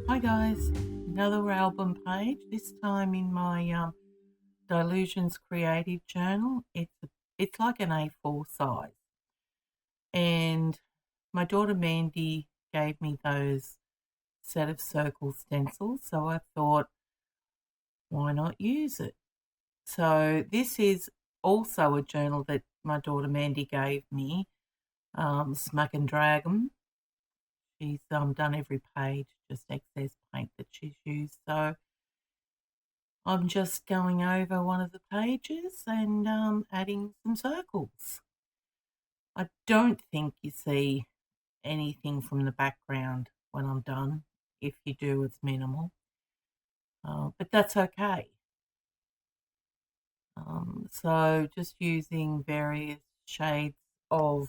Hi guys, another album page. This time in my Dylusions Creative Journal. It's like an A4 size, and my daughter Mandy gave me those set of circle stencils, so I thought, why not use it? So this is also a journal that my daughter Mandy gave me, Smack and Dragon. She's done every page, just excess paint that she's used. So I'm just going over one of the pages and adding some circles. I don't think you see anything from the background when I'm done. If you do, it's minimal. But that's okay. So just using various shades of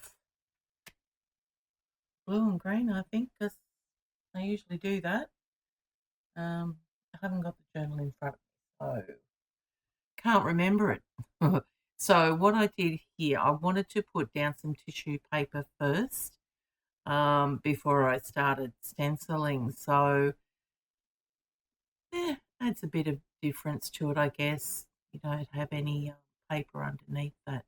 blue and green, I think, because I usually do that. I haven't got the journal in front of me, so can't remember it. So what I did here, I wanted to put down some tissue paper first before I started stenciling. So yeah, adds a bit of difference to it, I guess. You don't have any paper underneath that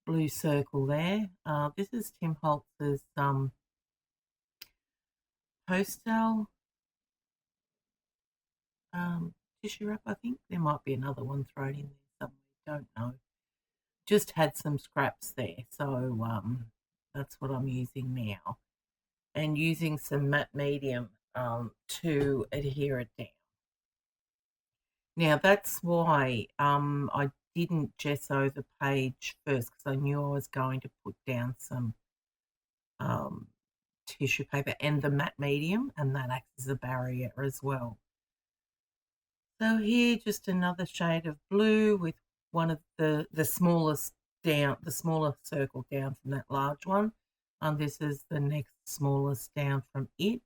blue circle there. This is Tim Holtz's postale tissue wrap, I think. There might be another one thrown in there somewhere, don't know. Just had some scraps there, so that's what I'm using now. And using some matte medium to adhere it down. Now that's why I didn't gesso the page first, because I knew I was going to put down some tissue paper and the matte medium, and that acts as a barrier as well. So here, just another shade of blue with one of the smallest down, the smaller circle down from that large one. This is the next smallest down from it.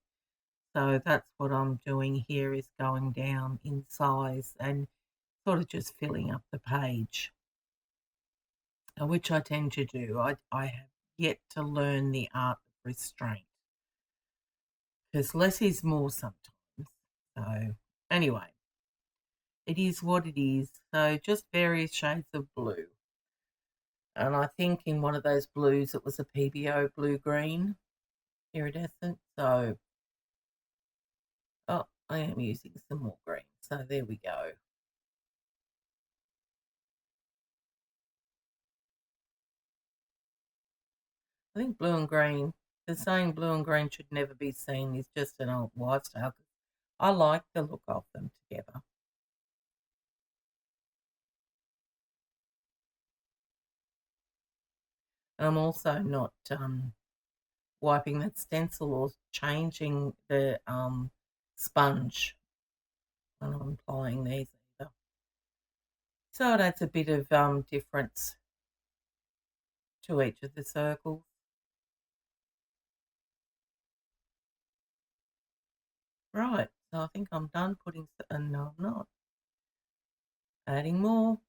So that's what I'm doing here, is going down in size and sort of just filling up the page, which I tend to do. I have yet to learn the art of restraint, because less is more sometimes. So anyway, it is what it is. So just various shades of blue. And I think in one of those blues it was a Pebeo blue-green iridescent. So, oh, I am using some more green. So there we go. I think blue and green, the saying blue and green should never be seen is just an old wives' tale. I like the look of them together. And I'm also not wiping that stencil or changing the sponge when I'm applying these either. So it adds a bit of difference to each of the circles. Right, so I think I'm done putting, no, I'm not. Adding more.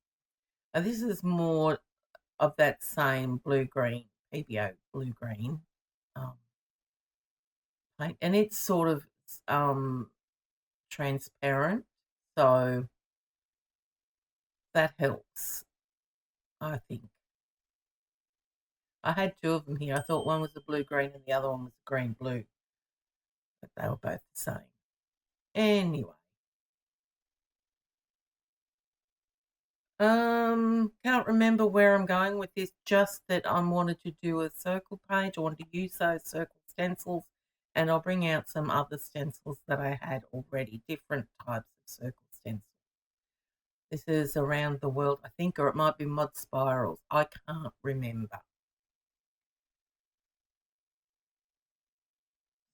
This is more of that same blue-green, Pebeo blue-green paint. And it's sort of transparent, so that helps, I think. I had two of them here. I thought one was a blue-green and the other one was a green-blue, but they were both the same. Anyway. Can't remember where I'm going with this, just that I wanted to do a circle page. I wanted to use those circle stencils, and I'll bring out some other stencils that I had already, different types of circle stencils. This is Around the World, I think, or it might be Mod Spirals. I can't remember.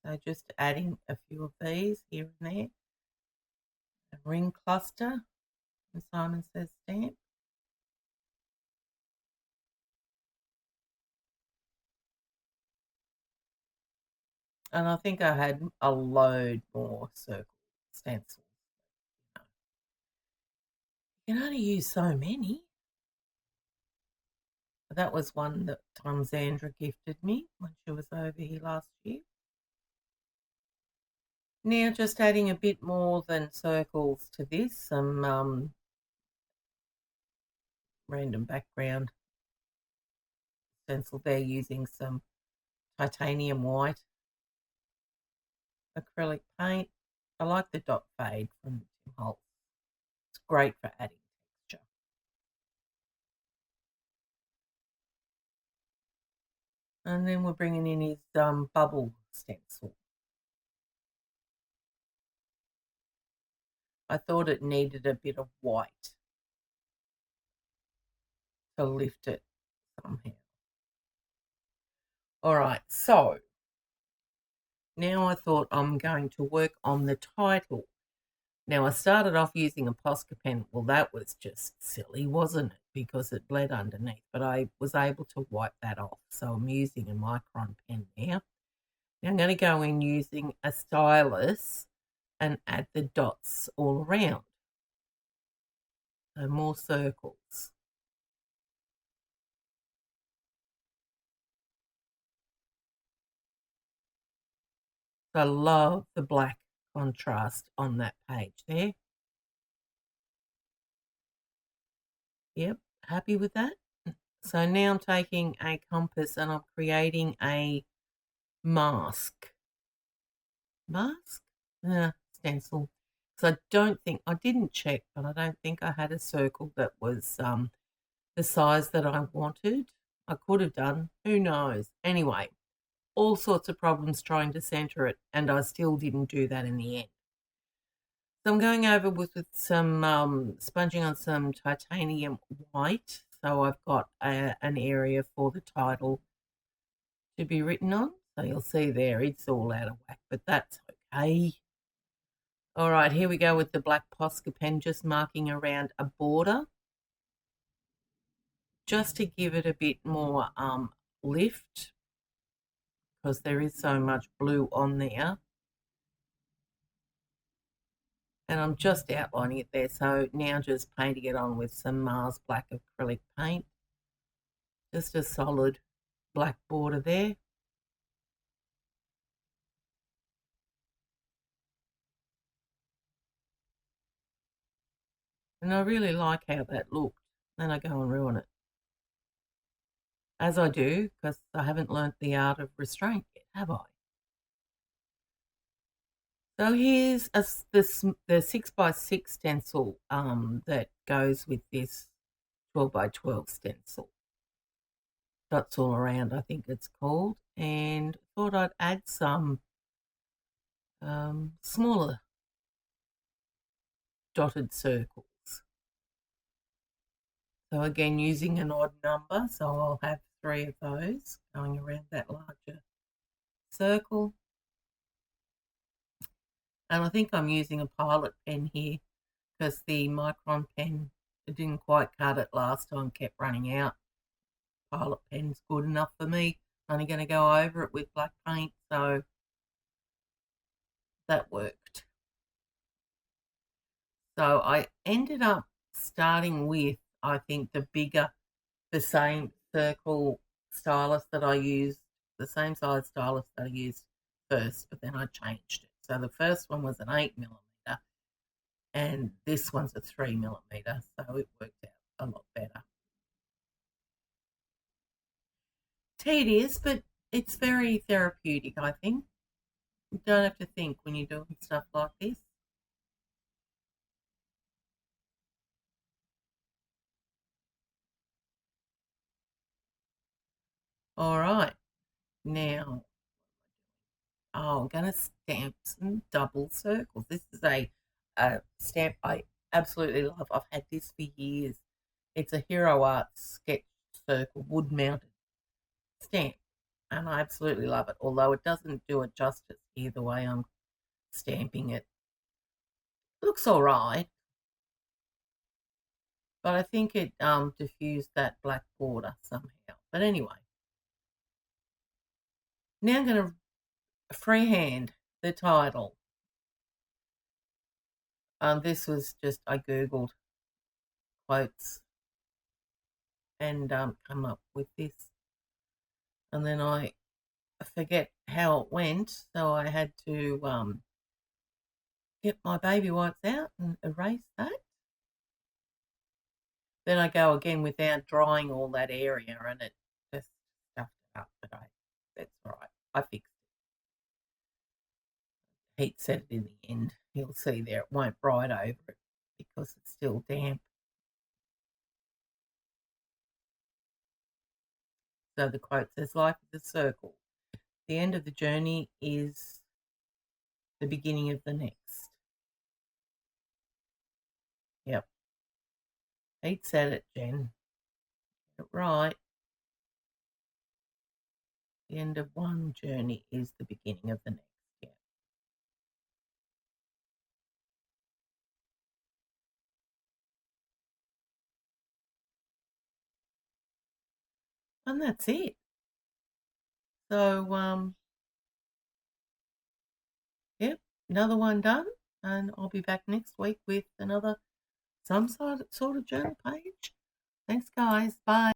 So just adding a few of these here and there. A ring cluster, and Simon Says stamp. And I think I had a load more circle stencils. You can only use so many. That was one that Zandra gifted me when she was over here last year. Now just adding a bit more than circles to this, some random background stencil there using some titanium white acrylic paint. I like the dot fade from Holtz. It's great for adding texture. And then we're bringing in his bubble stencil. I thought it needed a bit of white to lift it somehow. All right, so now I thought I'm going to work on the title. Now I started off using a Posca pen. Well, that was just silly, wasn't it? Because it bled underneath, but I was able to wipe that off. So I'm using a micron pen now. Now I'm going to go in using a stylus and add the dots all around. So more circles. I love the black contrast on that page there. Yep, happy with that. So now I'm taking a compass and I'm creating a mask. Mask? Stencil. So I didn't check, but I don't think I had a circle that was the size that I wanted. I could have done, who knows. Anyway, all sorts of problems trying to center it, and I still didn't do that in the end. So I'm going over with some sponging on some titanium white. So I've got an area for the title to be written on. So you'll see there, it's all out of whack, but that's okay. All right, here we go with the black Posca pen, just marking around a border, just to give it a bit more lift, because there is so much blue on there. And I'm just outlining it there. So now just painting it on with some Mars Black acrylic paint. Just a solid black border there. And I really like how that looked. Then I go and ruin it. As I do, because I haven't learnt the art of restraint yet, have I? So here's the 6x6 stencil that goes with this 12x12 stencil. Dots all around, I think it's called. And thought I'd add some smaller dotted circles. So again, using an odd number, so I'll have 3 of those going around that larger circle. And I think I'm using a pilot pen here because the micron pen, it didn't quite cut it last time, kept running out. Pilot pen's good enough for me. I'm only going to go over it with black paint, so that worked. So I ended up starting with, I think, the same circle stylus that I used, the same size stylus that I used first, but then I changed it. So the first one was an 8mm, and this one's a 3mm, so it worked out a lot better. Tedious, but it's very therapeutic, I think. You don't have to think when you're doing stuff like this. All right, now, I'm going to stamp some double circles. This is a stamp I absolutely love. I've had this for years. It's a Hero Art sketch circle wood mounted stamp, and I absolutely love it, although it doesn't do it justice here the way I'm stamping it. Looks all right, but I think it diffused that black border somehow. But anyway, now I'm going to freehand the title. This was just, I googled quotes and come up with this, and then I forget how it went, so I had to get my baby wipes out and erase that. Then I go again without drying all that area, and it just stuffed it up, but that's all right. I fixed it. Heat set it in the end. You'll see there it won't bright over it because it's still damp. So the quote says, life is a circle. The end of the journey is the beginning of the next. Yep. Heat set it, Jen. Get it right. The end of one journey is the beginning of the next. Yeah. And that's it. So, yep, another one done. And I'll be back next week with another some sort of journal page. Thanks, guys. Bye.